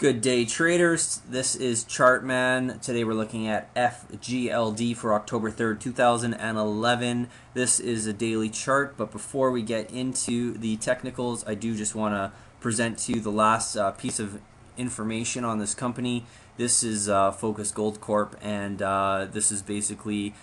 Good day, traders. This is Chartman. Today we're looking at FGLD for October 3rd, 2011. This is a daily chart, but before we get into the technicals, I do just want to present to you the last piece of information on this company. This is Focus Gold Corp, and this is basically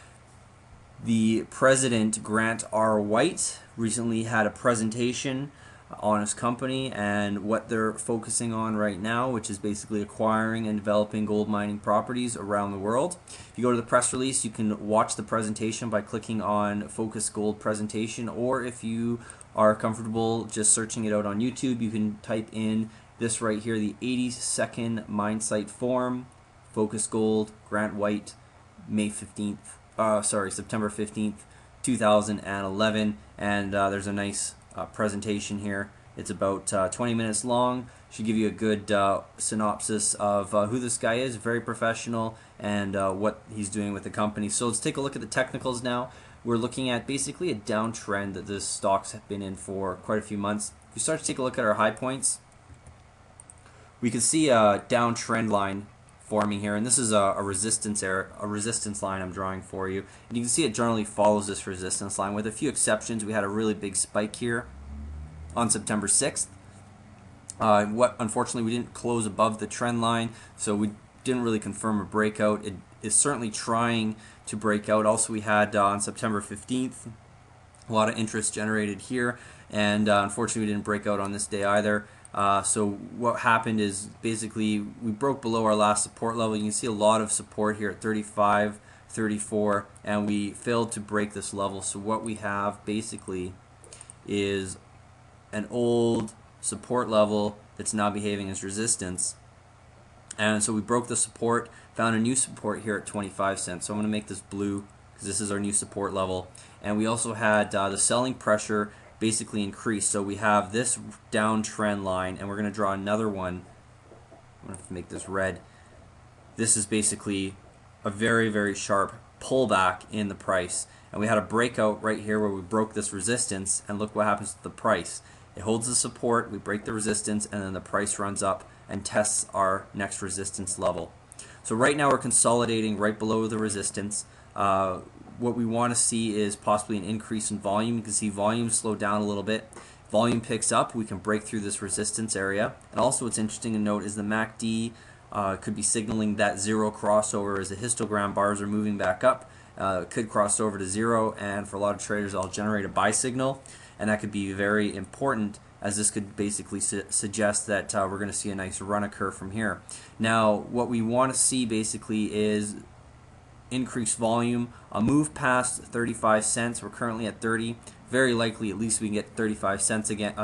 the president, Grant R. White, recently had a presentation on his company and what they're focusing on right now, which is basically acquiring and developing gold mining properties around the world. If you go to the press release, you can watch the presentation by clicking on Focus Gold Presentation, or if you are comfortable just searching it out on YouTube, you can type in this right here, the 80-second mine site form, Focus Gold, Grant White, September 15th, 2011, and there's a nice presentation here. It's about 20 minutes long. Should give you a good synopsis of who this guy is, very professional, and what he's doing with the company. So let's take a look at the technicals now. We're looking at basically a downtrend that the stocks have been in for quite a few months. If we start to take a look at our high points, we can see a downtrend line forming here, and this is a resistance line I'm drawing for you, and you can see it generally follows this resistance line with a few exceptions. We had a really big spike here on September 6th. Unfortunately, we didn't close above the trend line, so we didn't really confirm a breakout. It is certainly trying to break out. Also, we had on September 15th a lot of interest generated here, and unfortunately we didn't break out on this day either. So what happened is basically we broke below our last support level. You can see a lot of support here at 35, 34, and we failed to break this level. So what we have basically is an old support level that's now behaving as resistance. And so we broke the support, found a new support here at 25 cents. So I'm going to make this blue because this is our new support level. And we also had the selling pressure basically increased. So we have this downtrend line, and we're going to draw another one. I'm going to have to make this red. This is basically a very, very sharp pullback in the price. And we had a breakout right here where we broke this resistance, and look what happens to the price. It holds the support, we break the resistance, and then the price runs up and tests our next resistance level. So right now we're consolidating right below the resistance. What we want to see is possibly an increase in volume. You can see volume slow down a little bit. Volume picks up, we can break through this resistance area. And also what's interesting to note is the MACD could be signaling that zero crossover as the histogram bars are moving back up. It could cross over to zero, and for a lot of traders I'll generate a buy signal, and that could be very important, as this could basically suggest that we're going to see a nice run occur from here. Now what we want to see basically is increased volume, a move past 35 cents. We're currently at 30. Very likely at least we can get 35 cents again.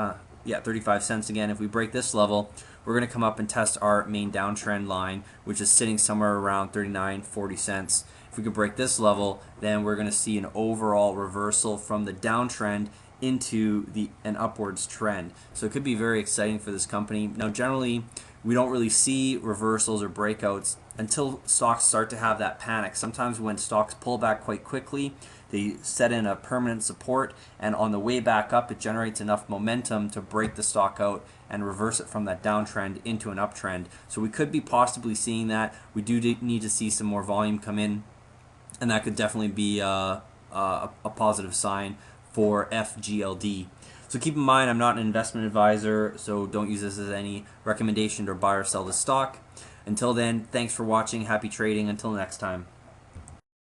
35 cents again. If we break this level, we're going to come up and test our main downtrend line, which is sitting somewhere around 39.40 cents. If we could break this level, then we're going to see an overall reversal from the downtrend into an upwards trend. So it could be very exciting for this company. Now generally we don't really see reversals or breakouts until stocks start to have that panic. Sometimes when stocks pull back quite quickly, they set in a permanent support, and on the way back up it generates enough momentum to break the stock out and reverse it from that downtrend into an uptrend. So we could be possibly seeing that. We do need to see some more volume come in, and that could definitely be a positive sign for FGLD. So keep in mind, I'm not an investment advisor, so don't use this as any recommendation to buy or sell the stock. Until then, thanks for watching. Happy trading. Until next time.